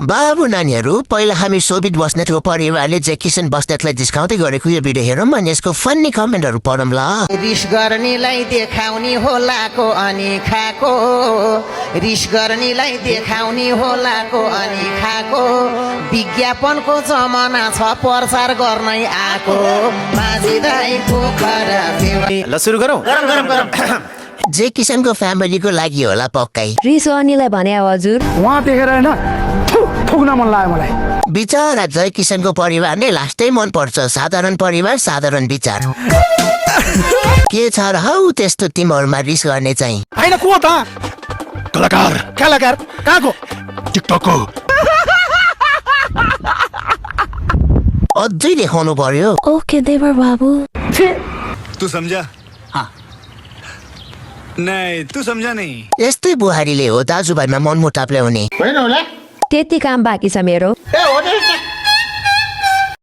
बाबु नानीहरू पहिला हामी सोभित बस्नेतको परिवारले जे किसन बस्नेतलाई जिस्काउँदै गरेको यो भिडियो हेरौँ अनि यसको फन्नी कमेन्टहरू पढौँ ल। रिस गर्नेलाई देखाउने होलाको अनि खाको, रिस गर्नेलाई देखाउने होलाको अनि खाको, विज्ञापनको जमाना छ प्रचार गर्नै आको, माझिरहेको खरा ल सुरु गरौँ। जे किसनको फ्यामिलीको लागि होला पक्कै। रिस गर्नेलाई भने हजुर वहाँ देखेर होइन ठोक्न मन लाग्यो मलाई। बिचरा जय किसनको परिवार नै लास्टै मन पर्छ। साधारण परिवार साधारण विचार के छ र हौ त्यस्तो तिमीहरूमा रिस गर्ने चाहिँ। होइन को त कलाकार कलाकार कहाँको टिकटकको अझै देखाउनु पर्यो। ओके देवर बाबु। तू समझा? हाँ नहीं तू समझा नहीं। यस्तै बुहारीले हो दाजुभाइमा मनमुटाव ल्याउने। त्यति काम बाँकी छ मेरो। हो